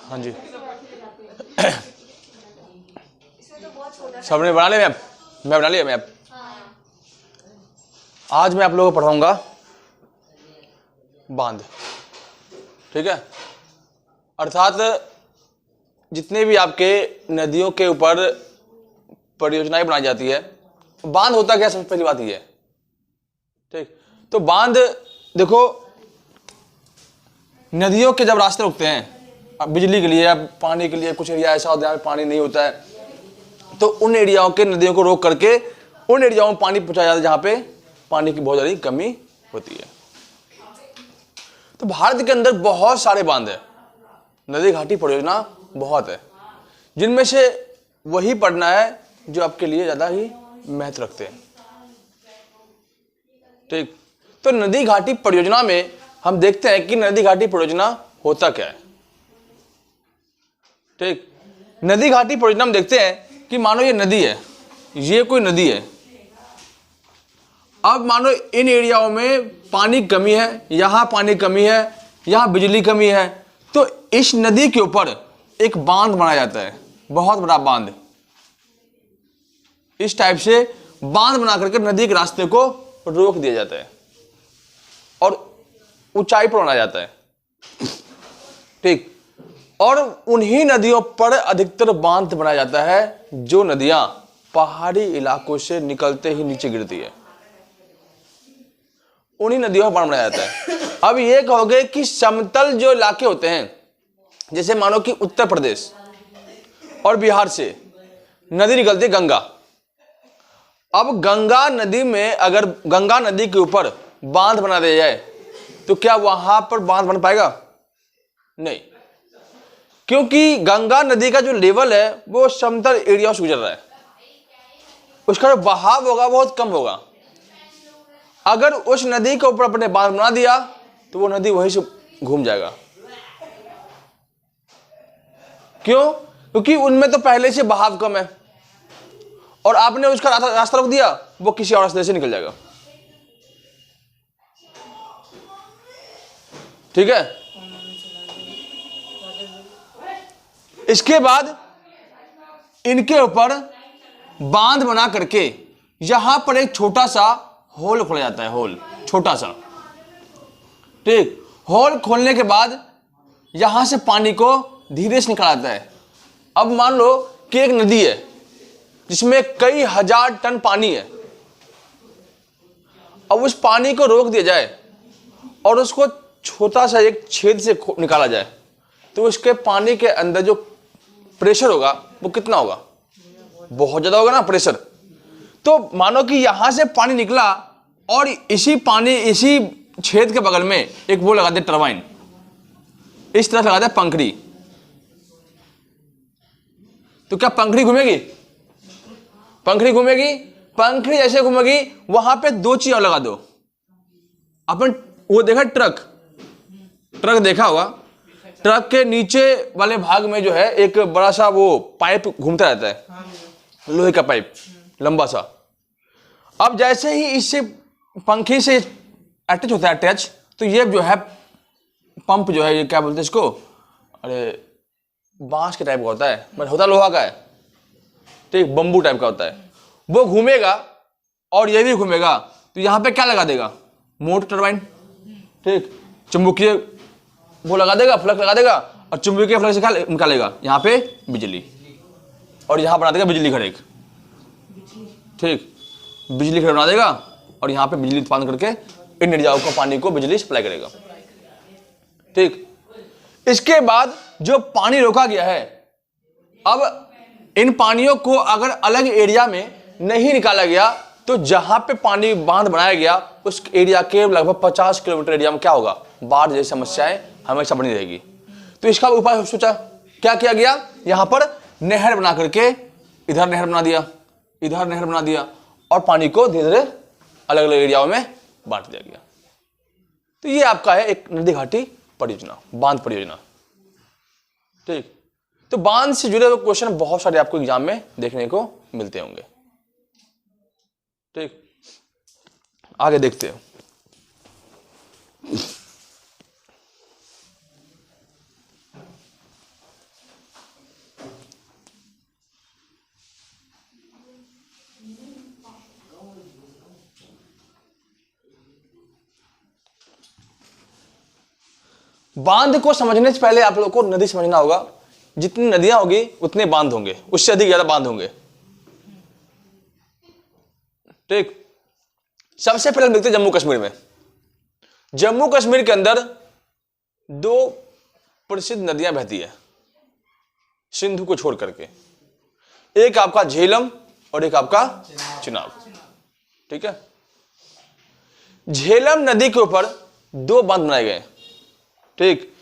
हाँ जी सबने बना लिया मैप? मैं बना लिया मैप। आज मैं आप लोगों को पढ़ाऊंगा बांध। ठीक है, अर्थात जितने भी आपके नदियों के ऊपर परियोजनाएं बनाई जाती है, बांध होता क्या, सबसे पहली बात ये है। ठीक, तो बांध देखो, नदियों के जब रास्ते रुकते हैं, अब बिजली के लिए या पानी के लिए, कुछ एरिया ऐसा होता है पानी नहीं होता है, तो उन एरियाओं के नदियों को रोक करके उन एरियाओं में पानी पहुंचाया जाता है जहां पे पानी की बहुत ज्यादा कमी होती है। तो भारत के अंदर बहुत सारे बांध है, नदी घाटी परियोजना बहुत है, जिनमें से वही पढ़ना है जो आपके लिए ज्यादा ही महत्व रखते हैं। ठीक, तो नदी घाटी परियोजना में हम देखते हैं कि नदी घाटी परियोजना होता क्या है। ठीक, नदी घाटी परियोजना में देखते हैं कि मानो ये नदी है, ये कोई नदी है। अब मानो इन एरियाओं में पानी कमी है, यहां पानी कमी है, यहां बिजली कमी है, तो इस नदी के ऊपर एक बांध बनाया जाता है, बहुत बड़ा बांध। इस टाइप से बांध बना करके नदी के रास्ते को रोक दिया जाता है और ऊंचाई पर बनाया जाता है। ठीक, और उन्हीं नदियों पर अधिकतर बांध बनाया जाता है जो नदियां पहाड़ी इलाकों से निकलते ही नीचे गिरती है, उन्हीं नदियों पर बांध बनाया जाता है। अब ये कहोगे कि समतल जो इलाके होते हैं, जैसे मानो कि उत्तर प्रदेश और बिहार से नदी निकलती है गंगा। अब गंगा नदी में अगर गंगा नदी के ऊपर बांध बना दिया जाए तो क्या वहां पर बांध बन पाएगा? नहीं, क्योंकि गंगा नदी का जो लेवल है वो समतल एरिया से गुजर रहा है, उसका जो बहाव होगा बहुत कम होगा। अगर उस नदी के ऊपर अपने बांध बना दिया तो वो नदी वहीं से घूम जाएगा। क्यों? क्योंकि उनमें तो पहले से बहाव कम है और आपने उसका रास्ता रोक दिया, वो किसी और रास्ते से निकल जाएगा। ठीक है, इसके बाद इनके ऊपर बांध बना करके यहां पर एक छोटा सा होल खोला जाता है, होल छोटा सा। ठीक, होल खोलने के बाद यहां से पानी को धीरे से निकाला जाता है। अब मान लो कि एक नदी है जिसमें कई हजार टन पानी है, अब उस पानी को रोक दिया जाए और उसको छोटा सा एक छेद से निकाला जाए तो उसके पानी के अंदर जो प्रेशर होगा वो कितना होगा? बहुत ज्यादा होगा ना प्रेशर। तो मानो कि यहां से पानी निकला और इसी छेद के बगल में एक वो लगा दे टरबाइन, इस तरफ लगा दे पंखड़ी, तो क्या पंखड़ी घूमेगी? पंखड़ी घूमेगी। पंखड़ी ऐसे घूमेगी, वहां पे दो चीज और लगा दो। अपन वो देखा ट्रक देखा होगा, ट्रक के नीचे वाले भाग में जो है एक बड़ा सा वो पाइप घूमता रहता है, लोहे का पाइप लंबा सा। अब जैसे ही इससे पंखी से अटैच होता है अटैच, तो ये जो है पंप जो है, ये क्या बोलते हैं इसको, अरे बांस के टाइप का होता है, बट होता लोहा का है। ठीक, बंबू टाइप का होता है। वो घूमेगा और ये भी घूमेगा, तो यहां पे क्या लगा देगा? Motor turbine. ठीक, चुंबकीय वो लगा देगा, फ्लक्स लगा देगा, और चुंबकीय फ्लक्स से निकालेगा यहाँ पे बिजली, और यहां बना देगा बिजली घर एक। ठीक, बिजली घर बना देगा और यहां पे बिजली उत्पादन करके इन एरियाओं को पानी को बिजली सप्लाई करेगा। ठीक, इसके बाद जो पानी रोका गया है, अब इन पानियों को अगर अलग एरिया में नहीं निकाला गया तो जहां पे पानी बांध बनाया गया उस एरिया के लगभग 50 किलोमीटर एरिया में क्या होगा? बाढ़ जैसी समस्याएं हमेशा बनी रहेगी। तो इसका उपाय सोचा, क्या किया गया? यहां पर नहर बना करके इधर नहर बना दिया, इधर नहर बना दिया, और पानी को धीरे धीरे अलग अलग एरियाओं में बांट दिया गया। तो ये आपका है एक नदी घाटी परियोजना, बांध परियोजना। ठीक, तो बांध से जुड़े हुए क्वेश्चन बहुत सारे आपको एग्जाम में देखने को मिलते होंगे। ठीक, आगे देखते हैं। बांध को समझने से पहले आप लोगों को नदी समझना होगा। जितनी नदियां होगी उतने बांध होंगे, उससे अधिक ज्यादा बांध होंगे। ठीक, सबसे पहले देखते हैं जम्मू कश्मीर में। जम्मू कश्मीर के अंदर दो प्रसिद्ध नदियां बहती है सिंधु को छोड़ करके, एक आपका झेलम और एक आपका चिनाब। ठीक है, झेलम नदी के ऊपर दो बांध बनाए गए। ठीक,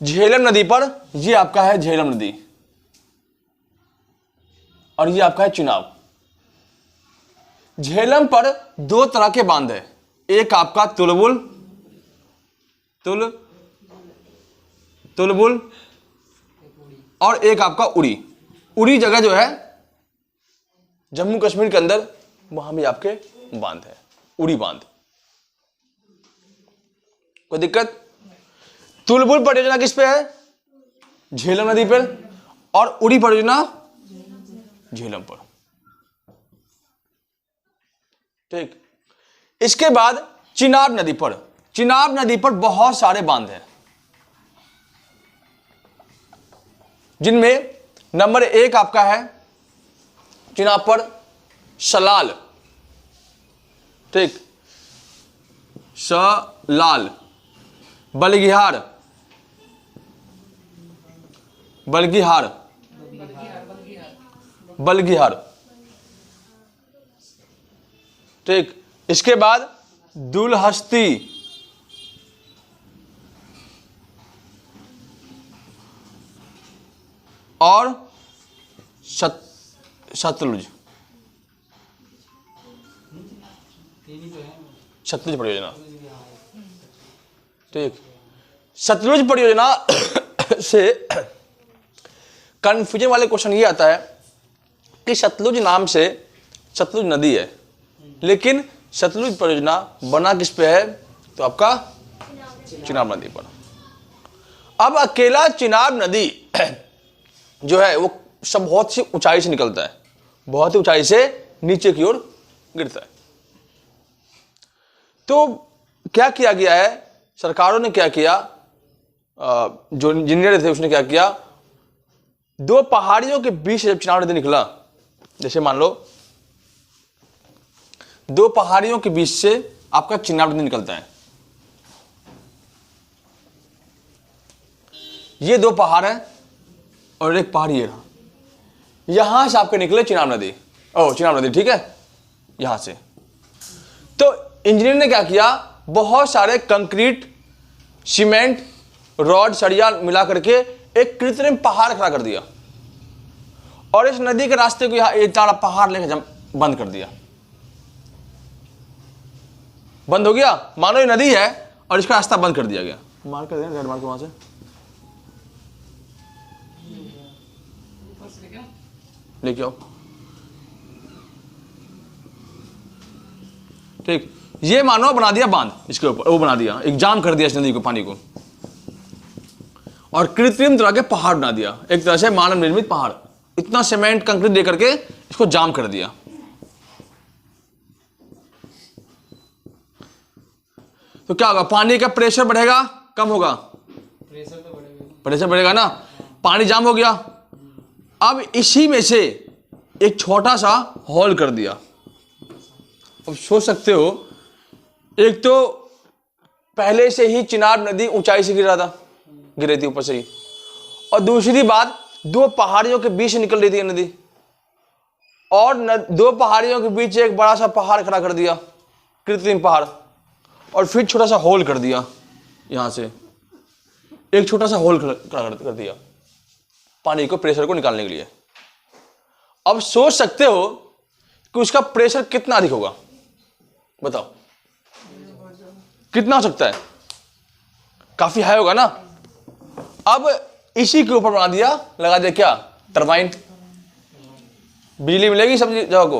झेलम नदी पर ये आपका है झेलम नदी और ये आपका है चिनाब। झेलम पर दो तरह के बांध है, एक आपका तुलबुल तुलबुल और एक आपका उड़ी। उड़ी जगह जो है जम्मू कश्मीर के अंदर, वहां भी आपके बांध है, उड़ी बांध। कोई दिक्कत? तुलबुल परियोजना किस पे है? झेलम नदी पर। और उड़ी परियोजना झेलम पर। ठीक, इसके बाद चिनाब नदी पर। चिनाब नदी पर बहुत सारे बांध हैं, जिनमें नंबर 1 आपका है चिनाब पर सलाल। ठीक, सलाल, बलगिहार, बलगिहार, बलगिहार। ठीक, इसके बाद दुलहस्ती, और सतलुज, सतलुज परियोजना। ठीक, सतलुज परियोजना से कंफ्यूजन वाले क्वेश्चन ये आता है कि सतलुज नाम से सतलुज नदी है, लेकिन सतलुज परियोजना बना किस पे है? तो आपका चिनाब नदी पर। अब अकेला चिनाब नदी जो है वो सब बहुत सी ऊंचाई से निकलता है, बहुत ही ऊंचाई से नीचे की ओर गिरता है। तो क्या किया गया है, सरकारों ने क्या किया, जो इंजीनियर थे उसने क्या किया, दो पहाड़ियों के बीच से जब चिनाब नदी निकला, जैसे मान लो दो पहाड़ियों के बीच से आपका चिनाब नदी निकलता है। ये दो पहाड़ है और एक पहाड़ ये रहा, यहां से आपके निकले चिनाब नदी, चिनाब नदी। ठीक है, यहां से। तो इंजीनियर ने क्या किया, बहुत सारे कंक्रीट, सीमेंट, रॉड, सरिया मिला करके एक कृत्रिम पहाड़ खड़ा कर दिया और इस नदी के रास्ते को यहां एक तारा पहाड़ लेकर बंद कर दिया। बंद हो गया, मानो ये नदी है और इसका रास्ता बंद कर दिया गया। मार कर देना, रेड मार के वहां से लेके आओ। ठीक, ये मानो बना दिया बांध, इसके ऊपर वो बना दिया, एक जाम कर दिया इस नदी को, पानी को, और कृत्रिम तरह के पहाड़ बना दिया, एक तरह से मानव निर्मित पहाड़। इतना सीमेंट कंक्रीट दे करके इसको जाम कर दिया। तो क्या होगा, पानी का प्रेशर बढ़ेगा, कम होगा? प्रेशर तो बढ़ेगा, प्रेशर बढ़ेगा ना, पानी जाम हो गया। अब इसी में से एक छोटा सा होल कर दिया। अब सोच सकते हो, एक तो पहले से ही चिनाब नदी ऊंचाई से गिर रहा था, गिर रही थी ऊपर से ही, और दूसरी बात दो पहाड़ियों के बीच से निकल रही थी नदी, और दो पहाड़ियों के बीच एक बड़ा सा पहाड़ खड़ा कर दिया, कृत्रिम पहाड़, और फिर छोटा सा होल कर दिया, यहां से एक छोटा सा होल कर दिया पानी को, प्रेशर को निकालने के लिए। अब सोच सकते हो कि उसका प्रेशर कितना अधिक होगा, बताओ कितना हो सकता है? काफी हाई होगा ना। अब इसी के ऊपर बना दिया, लगा दिया क्या, टरबाइन, बिजली मिलेगी सब जगह को।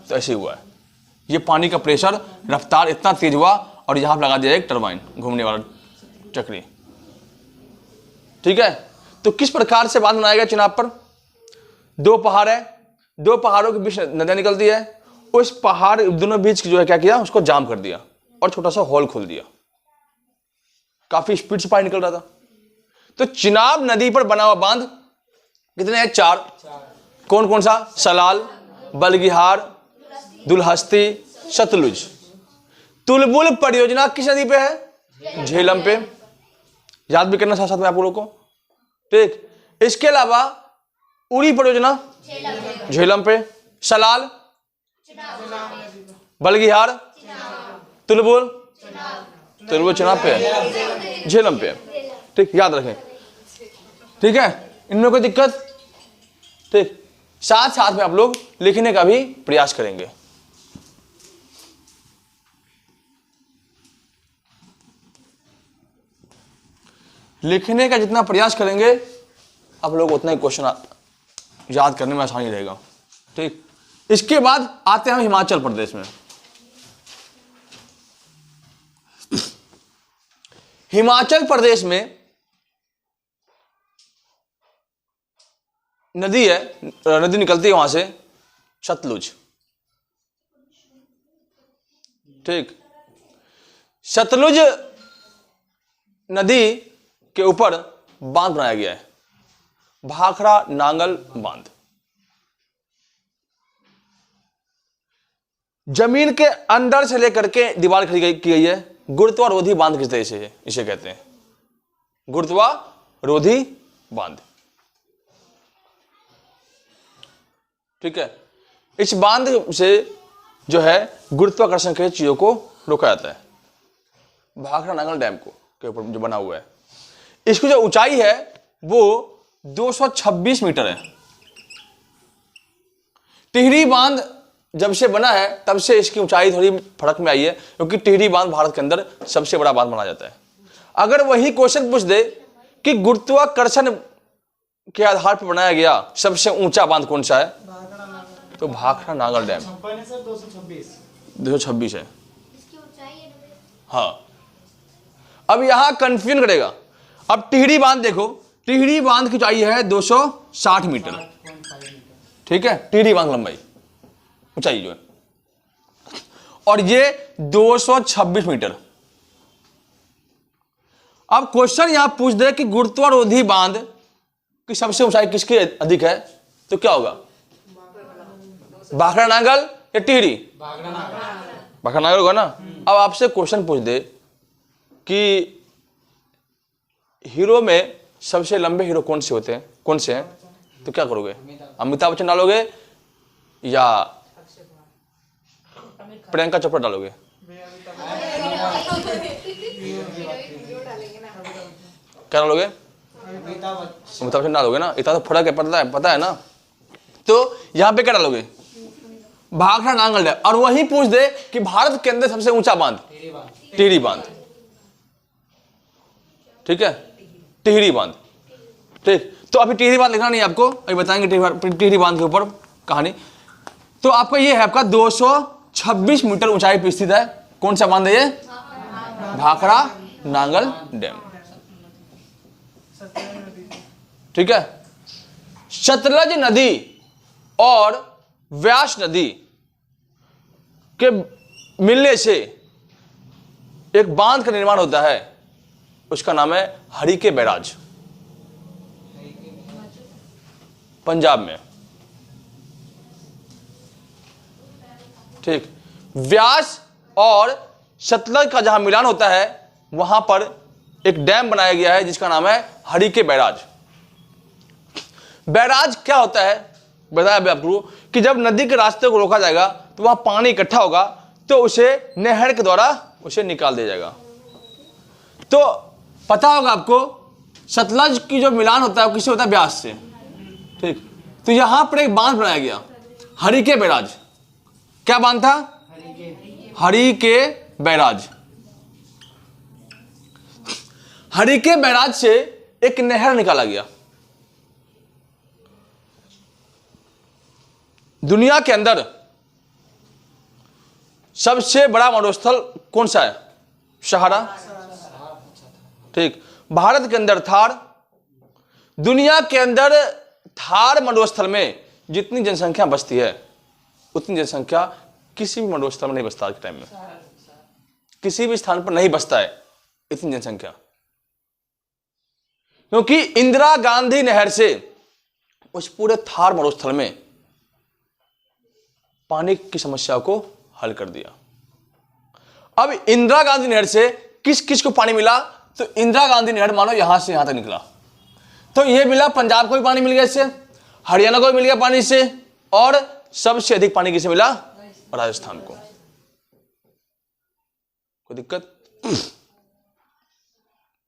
तो ऐसे हुआ है, ये पानी का प्रेशर, रफ्तार इतना तेज हुआ और यहां पर लगा दिया एक टरबाइन, घूमने वाला चक्री। ठीक है, तो किस प्रकार से बांध बनाया गया चिनाब पर? दो पहाड़ है, दो पहाड़ों के बीच नदियां निकलती है, उस पहाड़ दोनों बीच जो है क्या किया, उसको जाम कर दिया और छोटा सा होल खोल दिया। काफी स्पीड से पानी निकल रहा था, तो चिनाब नदी पर बना हुआ बांध कितने हैं? 4। कौन कौन सा? सलाल, बलगिहार, दुलहस्ती, सतलुज। तुलबुल परियोजना किस नदी पे है? झेलम पे। याद भी करना साथ साथ में आप लोगों को, ठीक। इसके अलावा उड़ी परियोजना झेलम पे, सलाल, बलगिहार, तुलबुल चिनाब पे है, झेलम पे है, ठीक, याद रखें, ठीक है। इनमें कोई दिक्कत? ठीक। साथ साथ में आप लोग लिखने का भी प्रयास करेंगे। लिखने का जितना प्रयास करेंगे आप लोग उतना ही क्वेश्चन याद करने में आसानी रहेगा, ठीक। इसके बाद आते हैं हम हिमाचल प्रदेश में। हिमाचल प्रदेश में नदी है, नदी निकलती है वहां से, सतलुज, ठीक। सतलुज नदी के ऊपर बांध बनाया गया है, भाखड़ा नांगल बांध। जमीन के अंदर से लेकर के दीवार खड़ी की गई है। गुरुत्वारोधी बांध किस तरह से इसे कहते हैं? गुरुत्वारोधी बांध, ठीक है। इस बांध से जो है गुरुत्वाकर्षण के चीजों को रोका जाता है। भाखड़ा नांगल डैम को के ऊपर जो बना हुआ है, इसकी जो ऊंचाई है वो 226 मीटर है। टिहरी बांध जब से बना है तब से इसकी ऊंचाई थोड़ी फर्क में आई है, क्योंकि टिहरी बांध भारत के अंदर सबसे बड़ा बांध माना जाता है। अगर वही क्वेश्चन पूछ दे कि गुरुत्वाकर्षण के आधार पर बनाया गया सबसे ऊंचा बांध कौन सा है, तो भाखड़ा नांगल डैम 226 है। हाँ, अब यहां कंफ्यूजन करेगा। अब टिहरी बांध देखो, टिहरी बांध की ऊंचाई है 260 मीटर, ठीक है, टिहरी बांध लंबाई ऊंचाई जो है, और ये 226 मीटर। अब क्वेश्चन यहां पूछ दे कि गुरुत्वारोधी बांध की सबसे ऊंचाई किसकी अधिक है, तो क्या होगा? भाखड़ा नांगल या टिहरी? भाखड़ा नांगल होगा ना। अब आपसे क्वेश्चन पूछ दे कि हीरो में सबसे लंबे हीरो कौन से होते हैं, कौन से हैं, तो क्या करोगे? अमिताभ बच्चन डालोगे या प्रियंका चोपड़ा डालोगे? क्या डालोगे? अमिताभ बच्चन डालोगे ना। इतना तो फर्क है, पता है ना। तो यहां पे क्या डालोगे? भाखड़ा नांगल डैम। और वही पूछ दे कि भारत के अंदर सबसे ऊंचा बांध, टिहरी बांध, ठीक है, टिहरी बांध, ठीक। तो अभी टिहरी बांध लिखना नहीं आपको, अभी बताएंगे टिहरी बांध के ऊपर कहानी। तो आपका ये है, आपका 226 मीटर ऊंचाई पर स्थित है। कौन सा बांध है ये? भाखड़ा नांगल डैम, ठीक है। सतलज नदी और व्यास नदी के मिलने से एक बांध का निर्माण होता है, उसका नाम है हरिके बैराज, पंजाब में, ठीक। व्यास और सतलज का जहां मिलान होता है वहां पर एक डैम बनाया गया है जिसका नाम है हरिके बैराज। बैराज क्या होता है बताया अभी आपको कि जब नदी के रास्ते को रोका जाएगा तो वहां पानी इकट्ठा होगा तो उसे नहर के द्वारा उसे निकाल दिया जाएगा। तो पता होगा आपको सतलज की जो मिलान होता है वो किससे होता है? ब्यास से, ठीक। तो यहां पर एक बांध बनाया गया, हरिके बैराज। क्या बांध था? हरिके बैराज। हरिके बैराज से एक नहर निकाला गया। दुनिया के अंदर सबसे बड़ा मरुस्थल कौन सा है? सहारा, ठीक। भारत के अंदर थार। दुनिया के अंदर थार मरुस्थल में जितनी जनसंख्या बसती है उतनी जनसंख्या किसी भी मरुस्थल में नहीं बसता। आज के टाइम में किसी भी स्थान पर नहीं बसता है इतनी जनसंख्या, क्योंकि इंदिरा गांधी नहर से उस पूरे थार मरुस्थल में पानी की समस्या को हल कर दिया। अब इंदिरा गांधी नहर से किस किस को पानी मिला? तो इंदिरा गांधी नहर मानो यहां से यहां तक निकला, तो यह मिला पंजाब को भी पानी मिल गया इससे, हरियाणा को भी मिल गया पानी से, और सबसे अधिक पानी किसे मिला? राजस्थान को। कोई दिक्कत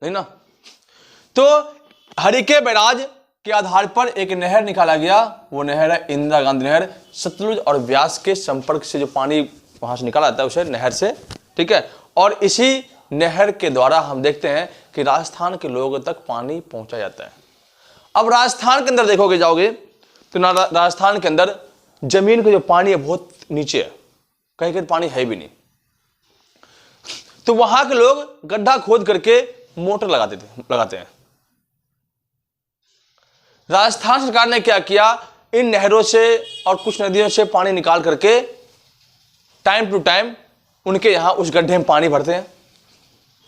नहीं ना? तो हरिके बैराज के आधार पर एक नहर निकाला गया, वो नहर है इंदिरा गांधी नहर। सतलुज और ब्यास के संपर्क से जो पानी वहां से निकाला जाता है उसे नहर से, ठीक है। और इसी नहर के द्वारा हम देखते हैं कि राजस्थान के लोगों तक पानी पहुंचा जाता है। अब राजस्थान के अंदर देखोगे जाओगे तो राजस्थान के अंदर जमीन का जो पानी है बहुत नीचे है, कहीं कहीं पानी है भी नहीं, तो वहां के लोग गड्ढा खोद करके मोटर लगाते हैं। राजस्थान सरकार ने क्या किया, इन नहरों से और कुछ नदियों से पानी निकाल करके टाइम टू टाइम उनके यहां उस गड्ढे में पानी भरते हैं,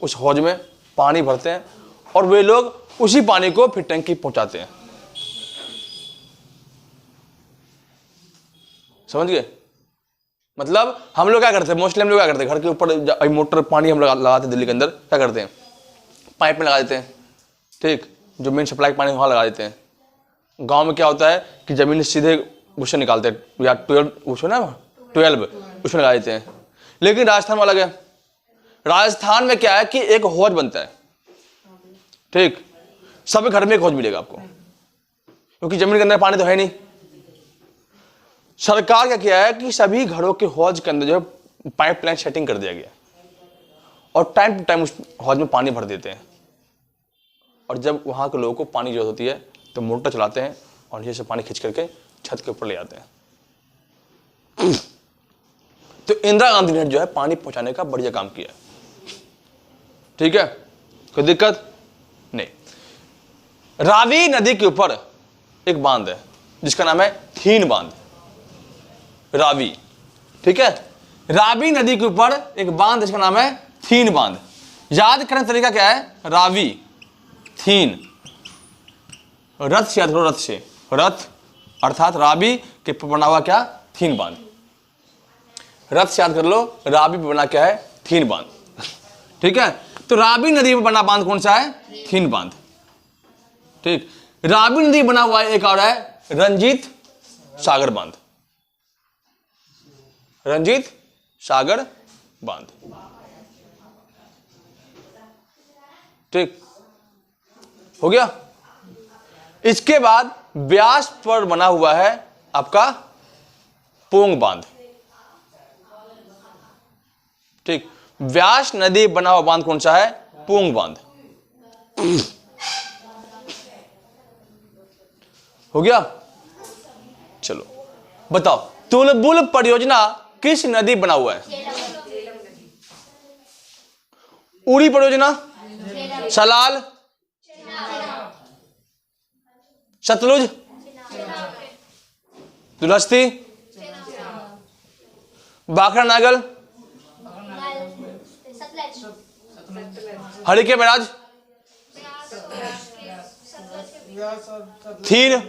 उस हौज में पानी भरते हैं, और वे लोग उसी पानी को फिर टंकी पहुंचाते हैं। समझ गए? मतलब हम लोग क्या करते हैं, मोस्टली हम लोग क्या करते हैं, घर के ऊपर मोटर पानी हम लगाते हैं, दिल्ली के अंदर क्या करते हैं, पाइप में लगा देते हैं, ठीक, जो मेन सप्लाई पानी वहां लगा देते हैं। गांव में क्या होता है कि जमीन सीधे उससे निकालते हैं, या 12 उसमें लगा देते हैं। लेकिन राजस्थान में अलग है। राजस्थान में क्या है कि एक हौज बनता है, ठीक, सब घर में एक हौज मिलेगा आपको, क्योंकि जमीन के अंदर पानी तो है नहीं। सरकार क्या किया है कि सभी घरों के हौज के अंदर जो है पाइपलाइन सेटिंग कर दिया गया, और टाइम टू टाइम उस हौज में पानी भर देते हैं। और जब वहां के लोगों को पानी जरूरत होती है तो मोटर चलाते हैं और नीचे से पानी खींच करके छत के ऊपर ले आते हैं। तो इंदिरा गांधी ने जो है पानी पहुंचाने का बढ़िया काम किया, ठीक है, कोई दिक्कत नहीं। रावी नदी के ऊपर एक बांध है जिसका नाम है थीन बांध, रावी, ठीक है। रावी नदी के ऊपर एक बांध जिसका नाम है थीन बांध। याद करने का तरीका क्या है, रावी, थीन, रथ से याद करो, रथ से, रथ अर्थात रावी के बना हुआ क्या, थीन बांध। रथ से याद कर लो, रावी पे बना क्या है, थीन बांध, ठीक है। तो रावी नदी पे बना बांध कौन सा है, थीन बांध, ठीक। रावी नदी बना हुआ एक और है रंजीत सागर बांध, रंजीत सागर बांध, ठीक हो गया। इसके बाद ब्यास पर बना हुआ है आपका पोंग बांध, ठीक। व्यास नदी बना हुआ बांध कौन सा है, पोंग बांध, हो गया। चलो बताओ, तुलबुल परियोजना किस नदी बना हुआ है? उड़ी परियोजना, सलाल, सतलुज, दुलस्ती, बाखरा नागल, हरिके बैराज, थीन,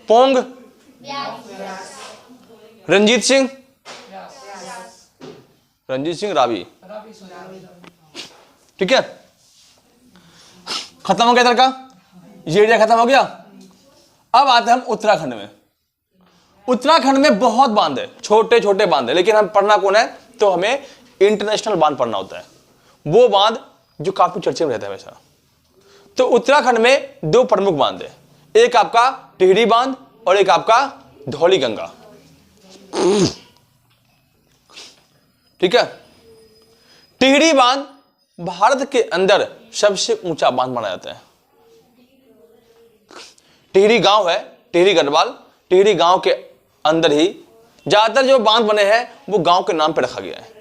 पोंग, रंजीत सिंह, रावी, ठीक है। खत्म हो गया तरीका, ये एरिया खत्म हो गया। अब आते हैं हम उत्तराखंड में। उत्तराखंड में बहुत बांध है, छोटे छोटे बांध है, लेकिन हम पढ़ना कौन है, तो हमें इंटरनेशनल बांध पढ़ना होता है, वो बांध जो काफी चर्चे में रहता है वैसा। तो उत्तराखंड में दो प्रमुख बांध है, एक आपका टिहरी बांध और एक आपका धौली गंगा, ठीक है। टिहरी बांध भारत के अंदर सबसे ऊंचा बांध माना जाता है। टिहरी गांव है, टिहरी गढ़वाल, टिहरी गांव के अंदर ही ज्यादातर जो बांध बने हैं वो गांव के नाम पर रखा गया है,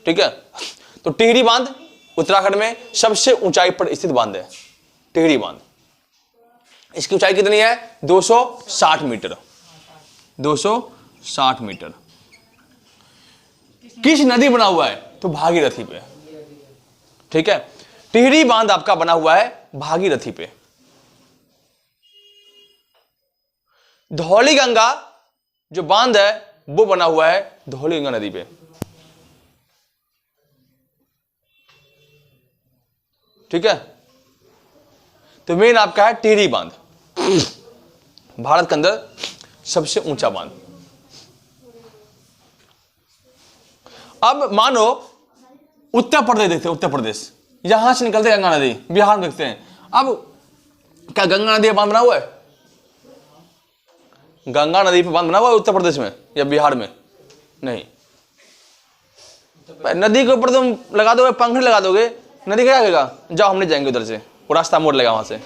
ठीक है। तो टिहरी बांध उत्तराखंड में सबसे ऊंचाई पर स्थित बांध है, टिहरी बांध। इसकी ऊंचाई कितनी है, 260 मीटर, 260 मीटर। किस नदी बना हुआ है, तो भागीरथी पे। ठीक है, टिहरी बांध आपका बना हुआ है भागीरथी पे। धौली गंगा जो बांध है वो बना हुआ है धौली गंगा नदी पे। ठीक है, तो मेन आपका है टिहरी बांध, भारत के अंदर सबसे ऊंचा बांध। अब मानो उत्तर प्रदेश देखते हैं, उत्तर प्रदेश यहां से निकलते गंगा नदी, बिहार में देखते हैं। अब क्या गंगा नदी बांध बना हुआ है? गंगा नदी पे बांध बना हुआ है उत्तर प्रदेश में या बिहार में? नहीं। नदी के ऊपर तुम लगा दोगे, पंखड़ी लगा दोगे, नदी क्या कहेगा? जाओ हम नहीं जाएंगे उधर से, वो रास्ता मोड़ लेगा वहां से,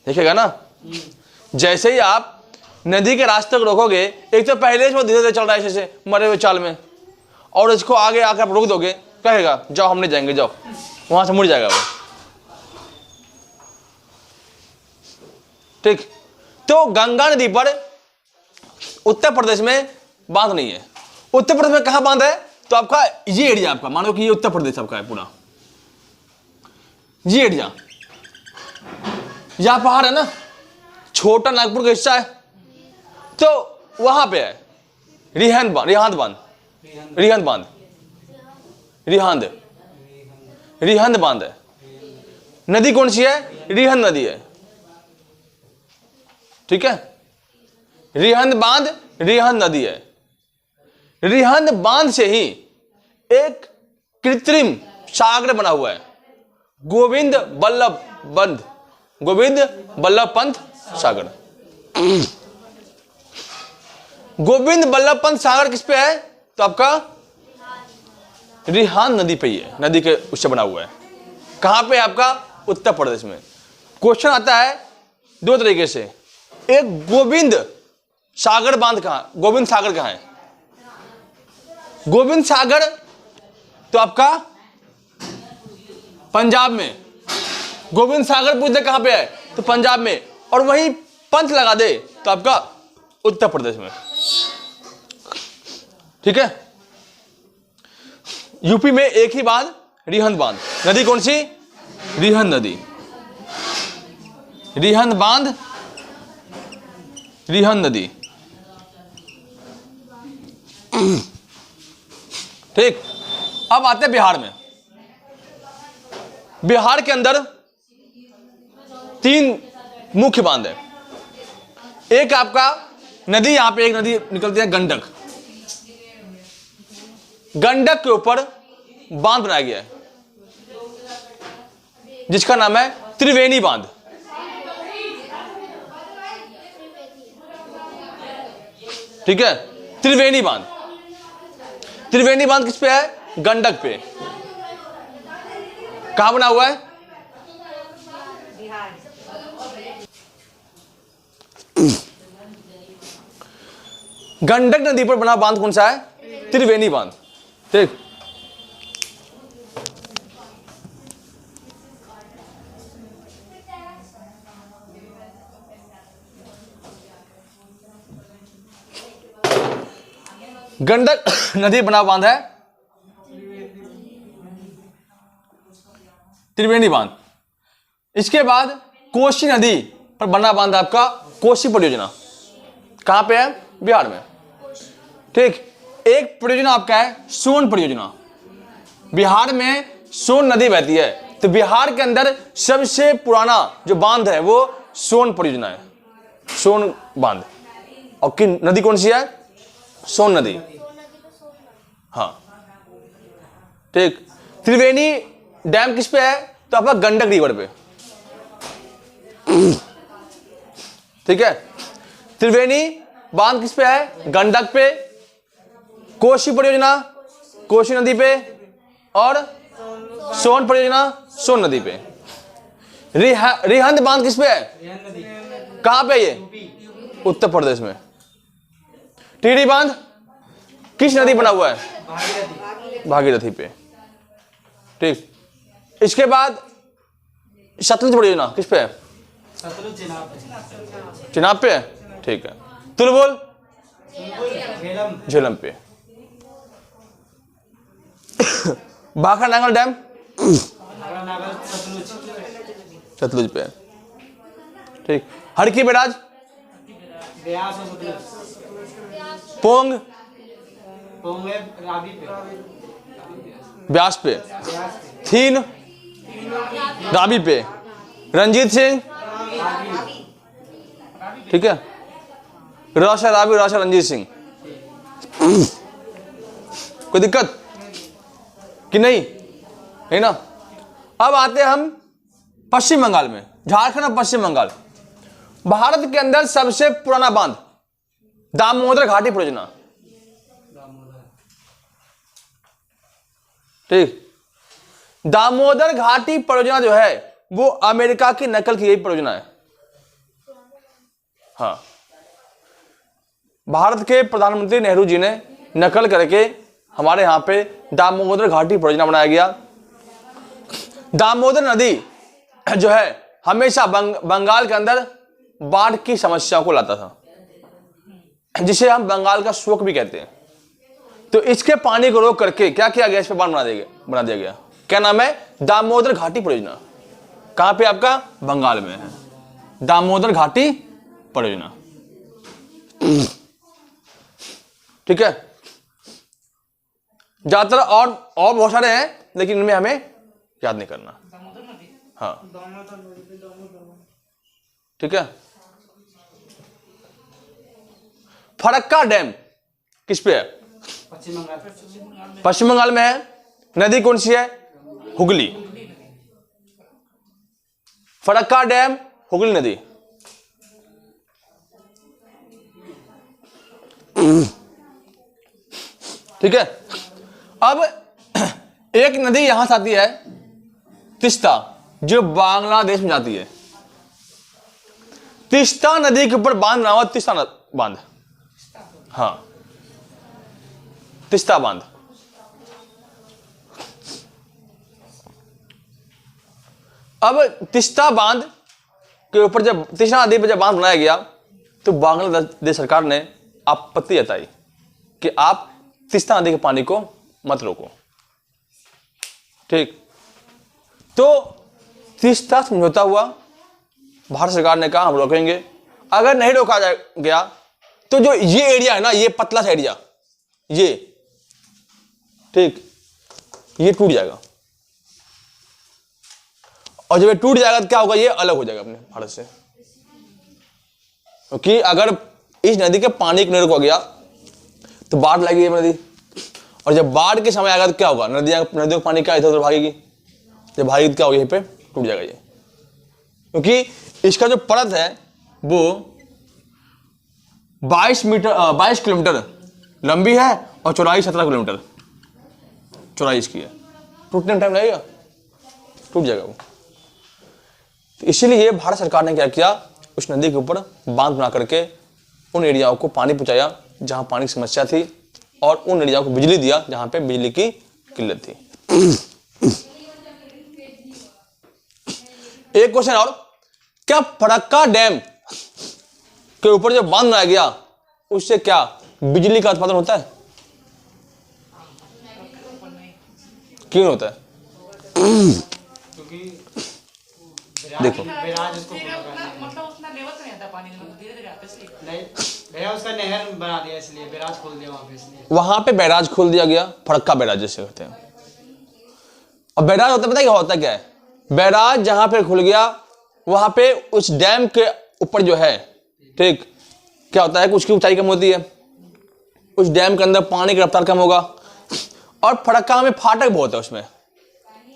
देखेगा ना। जैसे ही आप नदी के रास्ते को रोकोगे, एक तो पहले से वो धीरे धीरे चल रहा है ऐसे मरे हुए चाल में, और इसको आगे आकर आप रोक दोगे, कहेगा जाओ हम नहीं जाएंगे, जाओ, वहां से मुड़ जाएगा वो। ठीक, तो गंगा नदी पर उत्तर प्रदेश में बांध नहीं है। उत्तर प्रदेश में कहां बांध है? तो आपका ये एरिया, आपका मानो कि ये उत्तर प्रदेश आपका है पूरा, ये एरिया, यहां पहाड़ है ना, छोटा नागपुर का हिस्सा है, तो वहां पे है रिहंद बांध, रिहंद बांध, रिहंद बांध, रिहंद, रिहंद बांध है। नदी कौन सी है? रिहंद नदी है। ठीक है, रिहंद बांध रिहंद नदी है। रिहंद बांध से ही एक कृत्रिम सागर बना हुआ है, गोविंद बल्लभ बंध, गोविंद बल्लभ पंत सागर। गोविंद बल्लभ पंत सागर किस पे है? तो आपका रिहंद नदी पे ही है, नदी के उससे बना हुआ है। कहां पे? आपका उत्तर प्रदेश में। क्वेश्चन आता है दो तरीके से, एक गोविंद सागर बांध कहां, गोविंद सागर कहां है? गोविंद सागर तो आपका पंजाब में, गोविंद सागर पूछते कहां पे है? तो पंजाब में, और वही पंथ लगा दे तो आपका उत्तर प्रदेश में। ठीक है, यूपी में एक ही बांध, रिहंद बांध। नदी कौन सी? रिहंद नदी, रिहंद बांध, रिहंद नदी। ठीक, अब आते हैं बिहार में। बिहार के अंदर तीन मुख्य बांध है। एक आपका नदी, यहां पे एक नदी निकलती है गंडक, गंडक के ऊपर बांध बनाया गया है जिसका नाम है त्रिवेणी बांध। ठीक है, त्रिवेणी बांध। त्रिवेणी बांध किस पे है? गंडक पे। कहां बना हुआ है? गंडक नदी पर बना बांध कौन सा है? त्रिवेणी बांध। ठीक, गंडक नदी बना बांध है त्रिवेणी बांध। इसके बाद कोसी नदी पर बना बांध आपका कोसी परियोजना। कहां पे है? बिहार में। ठीक, एक परियोजना आपका है सोन परियोजना। बिहार में सोन नदी बहती है, तो बिहार के अंदर सबसे पुराना जो बांध है वो सोन परियोजना है, सोन बांध। और किन नदी कौन सी है? सोन नदी। हाँ, ठीक। त्रिवेणी डैम किस पे है? तो आपका गंडक रिवर पे। ठीक है, त्रिवेणी बांध किस पे है? गंडक पे। कोसी परियोजना कोसी नदी पे, और सोन परियोजना सोन नदी पे। रिहंद बांध किस पे है? कहां पे ये? उत्तर प्रदेश में। टिहरी बांध किस नदी बना हुआ है? भागीरथी पे। ठीक, इसके बाद सतलुज परियोजना किस पे है? चिनाब पे है। ठीक है, तुलबुल झेलम पे। भाखड़ा नांगल डैम सतलुज पे। ठीक, हड़की बैराज, ब्यास और सतलुज। पोंग पोंग है रावी पे, ब्यास पे, ब्यास पे, थीन रावी पे, रंजीत सिंह, ठीक है, राशा रावी, राशा रंजीत सिंह। कोई दिक्कत कि नहीं? है ना। अब आते हैं हम पश्चिम बंगाल में, झारखंड और पश्चिम बंगाल। भारत के अंदर सबसे पुराना बांध दामोदर घाटी परियोजना। ठीक, दामोदर घाटी परियोजना जो है वो अमेरिका की नकल की गई परियोजना है। हाँ, भारत के प्रधानमंत्री नेहरू जी ने नकल करके हमारे यहां पे दामोदर घाटी परियोजना बनाया गया। दामोदर नदी जो है हमेशा बंगाल के अंदर बाढ़ की समस्या को लाता था, जिसे हम बंगाल का शोक भी कहते हैं। तो इसके पानी को रोक करके क्या किया गया? इस पर बांध बना दिया गया। क्या नाम है? दामोदर घाटी परियोजना। कहां पे? आपका बंगाल में है दामोदर घाटी परियोजना। ठीक है, ज्यादातर और बहुत सारे हैं, लेकिन इनमें हमें याद नहीं करना। हाँ, ठीक है। फरक्का डैम किस पे है? पश्चिम बंगाल। पश्चिम बंगाल में है। नदी कौन सी है? हुगली। फरक्का डैम, हुगली नदी। ठीक है। अब एक नदी यहां से आती है, तिस्ता, जो बांग्लादेश में जाती है। तिस्ता नदी के ऊपर बांध बना हुआ, तिस्ता बांध। हाँ, तिस्ता बांध। अब तिस्ता बांध के ऊपर जब तिस्ता नदी पर जब बांध बनाया गया तो बांग्लादेश सरकार ने आपत्ति जताई कि आप तिस्ता नदी के पानी को मत रोको। ठीक, तो तिस्ता समझौता हुआ। भारत सरकार ने कहा हम रोकेंगे। अगर नहीं रोका गया तो जो ये एरिया है ना, ये पतला सा एरिया, ये ठीक, ये टूट जाएगा। और जब ये टूट जाएगा तो क्या होगा? ये अलग हो जाएगा अपने भारत से। क्योंकि अगर इस नदी के पानी को नहीं रोका गया तो बाढ़ लगेगी नदी, और जब बाढ़ के समय आएगा तो क्या होगा? नदियों का पानी क्या इधर उधर भागेगी। जब भागेगी तो क्या होगा? यहीं पे टूट जाएगा ये। क्योंकि इसका जो परत है वो 22 किलोमीटर लंबी है और चौड़ाई 17 किलोमीटर चौड़ाई इसकी है। टूटने में टाइम लगेगा, टूट जाएगा वो। तो इसीलिए भारत सरकार ने क्या किया? उस नदी के ऊपर बांध बना करके उन एरियाओं को पानी पहुंचाया जहां पानी की समस्या थी, और उन एरियाओं को बिजली दिया जहां पे बिजली की किल्लत थी। एक क्वेश्चन और, क्या फरक्का डैम के ऊपर जो बांध बनाया गया उससे क्या बिजली का उत्पादन होता है? क्यों होता है? क्योंकि देखो, बैराज उसको मतलब उतना लेवल नहीं आता पानी में, धीरे धीरे आता है इसलिए। नहीं, भैया उसका नहर बना दिया इसलिए, बैराज खोल दिया वहां पे इसलिए। वहां पे बैराज खोल दिया गया, फरक्का बैराज जैसे कहते हैं। और बैराज होता है, पता है क्या होता क्या है? बैराज जहां पे खुल गया वहां पे उस डैम के ऊपर जो है, ठीक, क्या होता है कि उसकी ऊंचाई कम होती है, उस डैम के अंदर पानी की रफ्तार कम होगा। और फरक्का में फाटक बहुत है, उसमें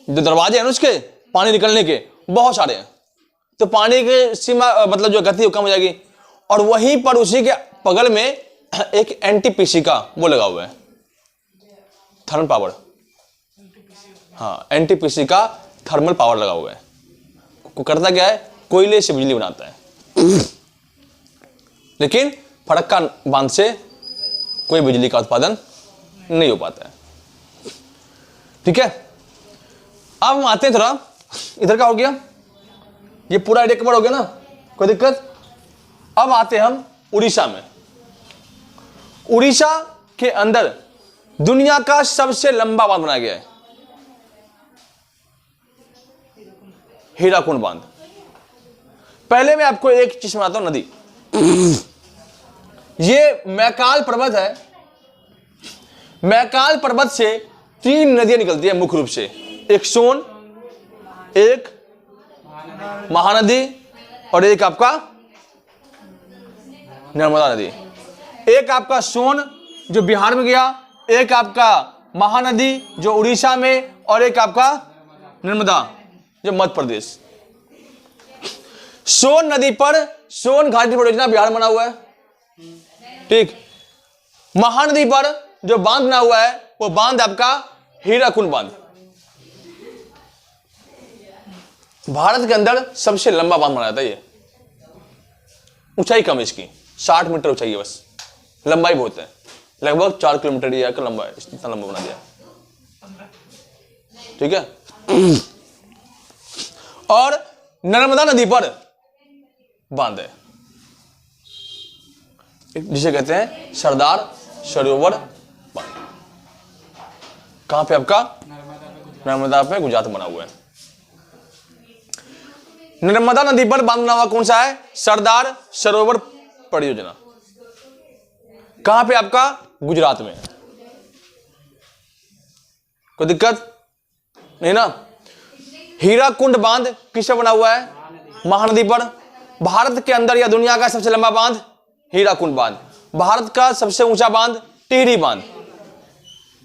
जो दरवाजे हैं ना उसके पानी निकलने के बहुत सारे हैं, तो पानी की सीमा मतलब जो गति वो कम हो जाएगी। और वहीं पर उसी के बगल में एक एनटीपीसी का वो लगा हुआ है, थर्मल पावर। हाँ, एनटीपीसी का थर्मल पावर लगा हुआ है। करता क्या है? कोयले से बिजली बनाता है। लेकिन फरक्का बांध से कोई बिजली का उत्पादन नहीं हो पाता है। ठीक है, अब हम आते हैं थोड़ा इधर का हो गया, ये पूरा एरिया कवर हो गया ना, कोई दिक्कत? अब आते हैं हम उड़ीसा में। उड़ीसा के अंदर दुनिया का सबसे लंबा बांध बनाया गया है, हीराकुंड बांध। पहले मैं आपको एक चीज सुनाता हूं, नदी। ये मैकाल पर्वत है। मैकाल पर्वत से 3 नदियां निकलती है मुख्य रूप से, एक सोन, एक महानदी और एक आपका नर्मदा नदी। एक आपका सोन जो बिहार में गया, एक आपका महानदी जो उड़ीसा में, और एक आपका नर्मदा जो मध्य प्रदेश। सोन नदी पर सोन घाटी परियोजना बिहार में बना हुआ है, ठीक। महानदी पर जो बांध बना हुआ है वो बांध आपका हीराकुंड बांध। भारत के अंदर सबसे लंबा बांध बना था ये। ऊंचाई कम है इसकी, 60 मीटर ऊंचाई है बस, लंबाई बहुत है, लगभग 4 किलोमीटर या का लंबा है, इतना लंबा बना दिया, ठीक है। और नर्मदा नदी पर बांध है, जिसे कहते हैं सरदार सरोवर बांध। कहां पे आपका? नर्मदा पे, गुजरात में बना हुआ है। नर्मदा नदी पर बांध बना हुआ कौन सा है? सरदार सरोवर परियोजना। कहां पे आपका? गुजरात में। कोई दिक्कत नहीं ना? हीराकुंड बांध किससे बना हुआ है? महानदी पर। भारत के अंदर या दुनिया का सबसे लंबा बांध हीराकुंड बांध। भारत का सबसे ऊंचा बांध टिहरी बांध,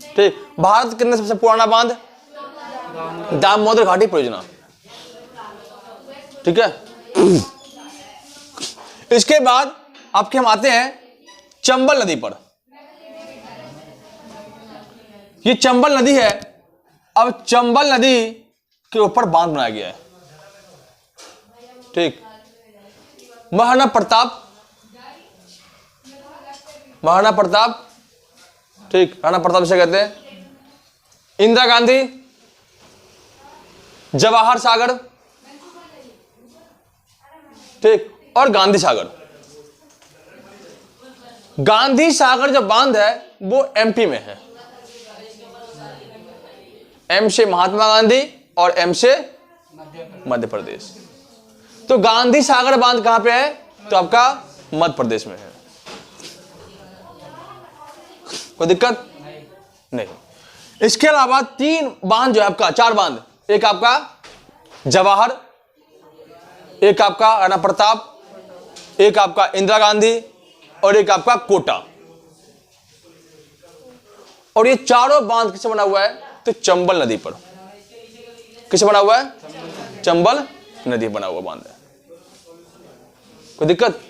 ठीक। भारत के अंदर सबसे पुराना बांध दामोदर घाटी परियोजना, ठीक है। इसके बाद आपके हम आते हैं चंबल नदी पर। ये चंबल नदी है। अब चंबल नदी के ऊपर बांध बनाया गया है, ठीक। महाराणा प्रताप, महाराणा प्रताप, ठीक, राणा प्रताप से कहते हैं। इंदिरा गांधी, जवाहर सागर, ठीक, और गांधी सागर। गांधी सागर जो बांध है वो एमपी में है। एम से महात्मा गांधी और एम से मध्य प्रदेश। तो गांधी सागर बांध कहां पे है? तो आपका मध्य प्रदेश में है। कोई दिक्कत नहीं। इसके अलावा 3 बांध जो है आपका, 4 बांध, एक आपका जवाहर, एक आपका राणा प्रताप, एक आपका इंदिरा गांधी और एक आपका कोटा। और ये चारों बांध किससे बना हुआ है? तो चंबल नदी पर। किससे बना हुआ है? चंबल नदी बना हुआ बांध है। कोई दिक्कत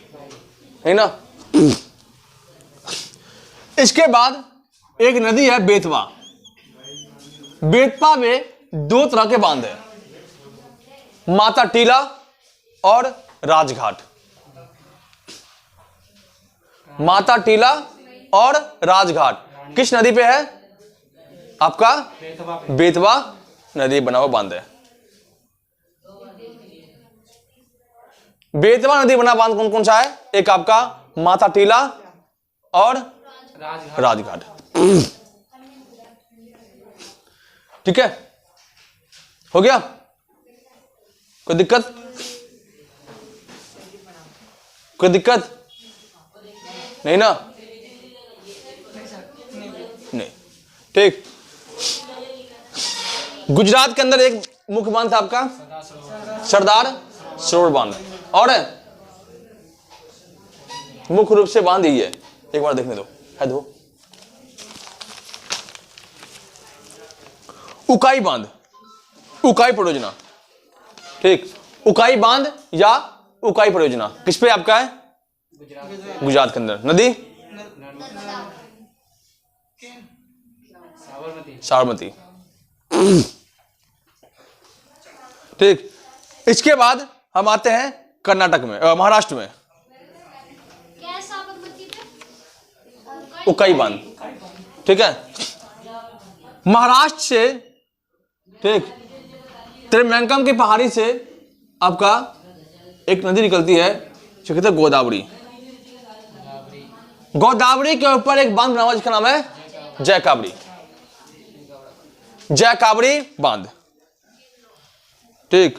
नहीं ना? इसके बाद एक नदी है बेतवा। बेतवा में 2 तरह के बांध है, माता टीला और राजघाट। माता टीला और राजघाट किस नदी पे है? आपका बेतवा नदी बना हुआ बांध है। बेतवा नदी बना बांध कौन कौन सा है? एक आपका माता टीला और राजघाट, ठीक है। हो गया? कोई दिक्कत? कोई दिक्कत नहीं ना? नहीं, ठीक। गुजरात के अंदर एक मुख्य बांध था आपका सरदार सरोवर बांध, और मुख्य रूप से बांध ही है। एक बार देखने दो, है दो। उकाई बांध, उकाई परियोजना, ठीक। उकाई बांध या उकाई परियोजना किस पे आपका है? गुजरात के अंदर। नदी साबरमती, ठीक। इसके बाद हम आते हैं कर्नाटक में, महाराष्ट्र में। उकाई बांध, ठीक है। महाराष्ट्र से, ठीक, त्रिवेंकम की पहाड़ी से आपका एक नदी निकलती है जो कहते हैं गोदावरी। गोदावरी के ऊपर एक बांध बना हुआ जिसका नाम है जयकावरी। जयकावरी बांध, ठीक,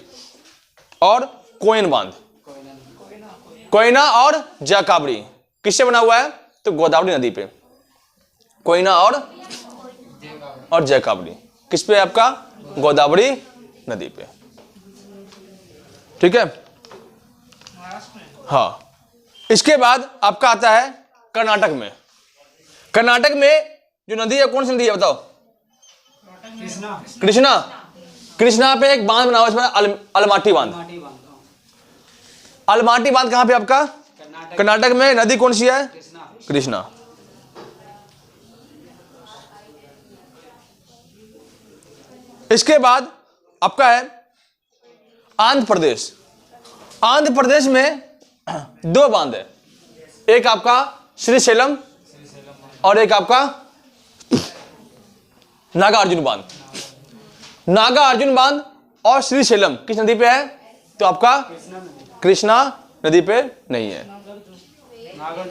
और कोयन बांध। कोयना और जयकावड़ी किससे बना हुआ है? तो गोदावरी नदी पे। कोयना और जयकावड़ी किस पे है आपका? गोदावरी नदी पे। ठीक है, हाँ। इसके बाद आपका आता है कर्नाटक में। कर्नाटक में जो नदी है कौन सी नदी है बताओ? कृष्णा। कृष्णा पे एक बांध बना हुआ है, इसमें अलमाटी बांध। अलमाटी बांध कहां पे आपका? कर्नाटक में। नदी कौन सी है? कृष्णा। इसके बाद आपका है आंध्र प्रदेश। आंध्र प्रदेश में दो बांध है, एक आपका श्रीशैलम और एक आपका नागार्जुन बांध। नागार्जुन बांध और श्रीशैलम किस नदी पे है? तो आपका कृष्णा नदी पे नहीं है।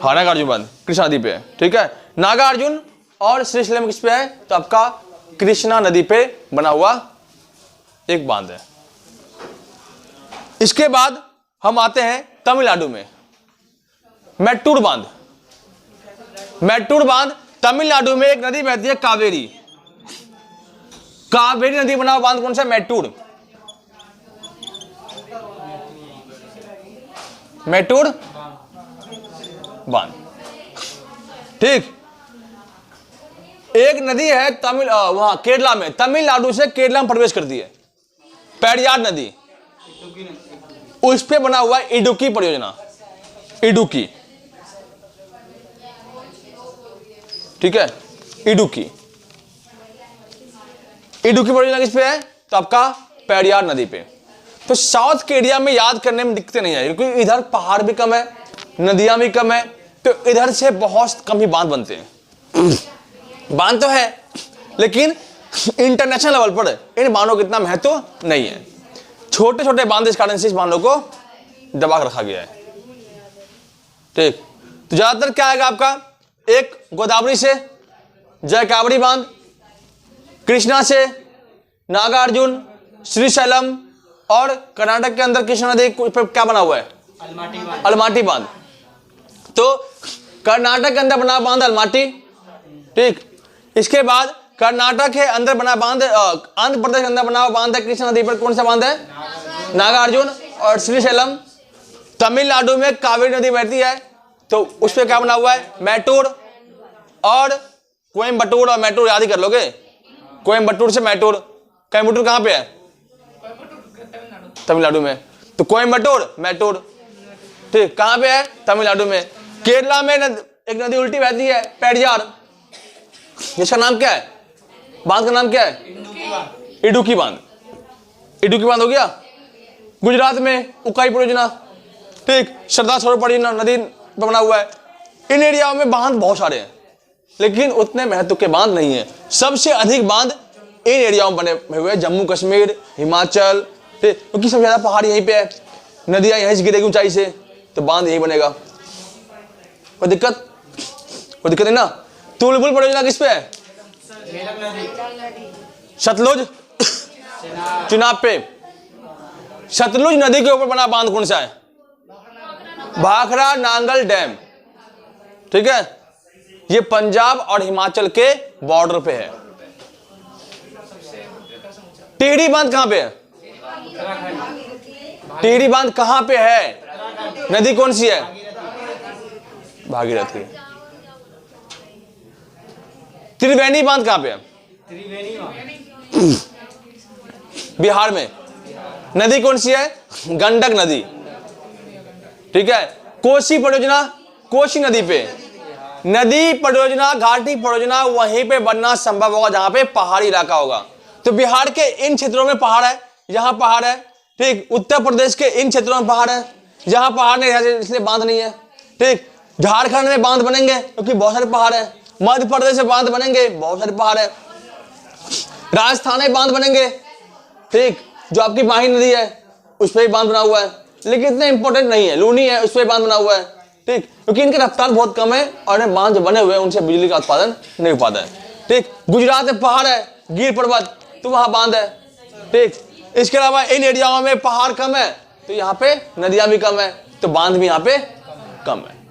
हाँ, नागार्जुन बांध कृष्णा नदी पे है। ठीक है, नागार्जुन और श्रीशैलम किस पे है? तो आपका कृष्णा नदी पे बना हुआ एक बांध है। इसके बाद हम आते हैं तमिलनाडु में, मैट्टूर बांध। मैट्टूर बांध तमिलनाडु में एक नदी बहती है कावेरी। कावेरी नदी बना हुआ बांध कौन सा? मैट्टूर। मैट्टूर बांध। ठीक, एक नदी है वहां केरला में, तमिलनाडु से केरला में प्रवेश करती है, पेरियार नदी। उस पे बना हुआ है इडुक्की परियोजना। इडुक्की, ठीक है, इडुक्की। इडुक्की परियोजना किस पे है? तो आपका पेरियार नदी पे। तो साउथ के एरिया में याद करने में दिक्कतें नहीं है, क्योंकि इधर पहाड़ भी कम है, नदियां भी कम है, तो इधर से बहुत कम ही बांध बनते हैं। बांध तो है लेकिन इंटरनेशनल लेवल पर इन बांधों का इतना महत्व नहीं है। छोटे छोटे बांध, इस कारण से इस बांधों को दबा कर रखा गया है। ठीक, तो ज्यादातर क्या आएगा आपका? एक गोदावरी से जयकावड़ी बांध, कृष्णा से नागार्जुन, श्रीशैलम, और कर्नाटक के अंदर कृष्णा नदी पर क्या बना हुआ है? अलमाटी बांध। तो कर्नाटक के अंदर बना बांध अलमाटी। ठीक, इसके बाद कर्नाटक के अंदर बना बांध, आंध्र प्रदेश के अंदर बना हुआ बांध है कृष्णा नदी पर, कौन सा बांध है? नागार्जुन और श्रीशैलम। तमिलनाडु में कावेरी नदी बहती है, तो उस पर क्या बना हुआ है? मैट्टूर और कोयम्बटूर। और मैट्टूर याद ही कर लोगे, कोयम्बटूर से मैट्टूर। कोयम्बटूर कहां पे है? तमिलनाडु में। तो कोयम्बटूर, मैट्टूर। ठीक, कहां पे है? तमिलनाडु में। केरला में एक नदी उल्टी बहती है, पेरियार, जिसका नाम क्या है? बांध का नाम क्या है? इडुक्की बांध। इडुक्की बांध हो गया। गुजरात में उकाई परियोजना। ठीक, सरदार सरोवर परियोजना नदी पर बना हुआ है। इन एरियाओं में बांध बहुत सारे हैं, लेकिन उतने महत्व के बांध नहीं है। सबसे अधिक बांध इन एरियाओं में बने हुए हैं, जम्मू कश्मीर, हिमाचल, क्योंकि सबसे ज्यादा पहाड़ यहीं पे है, नदियां यहीं से गिरेगी ऊंचाई से, तो बांध यही बनेगा। कोई दिक्कत? कोई दिक्कत नहीं ना। तुलबुल परियोजना किस पे है? सतलुज चुनाव पे। सतलुज नदी के ऊपर बना बांध कौन सा है? भाखड़ा नांगल डैम। ठीक है, ये पंजाब और हिमाचल के बॉर्डर पे है। टिहरी बांध कहां पे है? टिहरी बांध कहां पे है? नदी कौन सी है? भागीरथी। त्रिवेणी बांध कहां पे है? बिहार में। नदी कौन सी है? गंडक नदी। ठीक है, कोसी परियोजना कोसी नदी पे। नदी परियोजना, घाटी परियोजना वहीं पे बनना संभव होगा जहां पे पहाड़ी इलाका होगा। तो बिहार के इन क्षेत्रों में पहाड़ है, यहां पहाड़ है। ठीक, उत्तर प्रदेश के इन क्षेत्रों में पहाड़ है, जहां पहाड़ नहीं है इसलिए बांध नहीं है। ठीक, झारखंड में बांध बनेंगे क्योंकि बहुत सारे पहाड़ है। मध्य प्रदेश में बांध बनेंगे, बहुत सारे पहाड़ है। राजस्थान में बांध बनेंगे। ठीक, जो आपकी माही नदी है उस पर भी बांध बना हुआ है, लेकिन इतना इंपॉर्टेंट नहीं है। लूनी है, उस पर बांध बना हुआ है। ठीक, क्योंकि इनकी रफ्तार बहुत कम है और बांध जो बने हुए हैं उनसे बिजली का उत्पादन नहीं हो पाता है। ठीक, गुजरात में पहाड़ है, गिर पर्वत, तो वहां बांध है। ठीक, इसके अलावा इन एरियाओं में पहाड़ कम है, तो यहाँ पे नदियां भी कम है, तो बांध भी यहाँ पे कम है।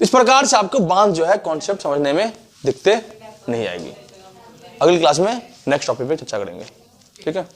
इस प्रकार से आपको बांध जो है कॉन्सेप्ट समझने में दिक्कतें नहीं आएगी। अगली क्लास में नेक्स्ट टॉपिक पे चर्चा करेंगे, ठीक है।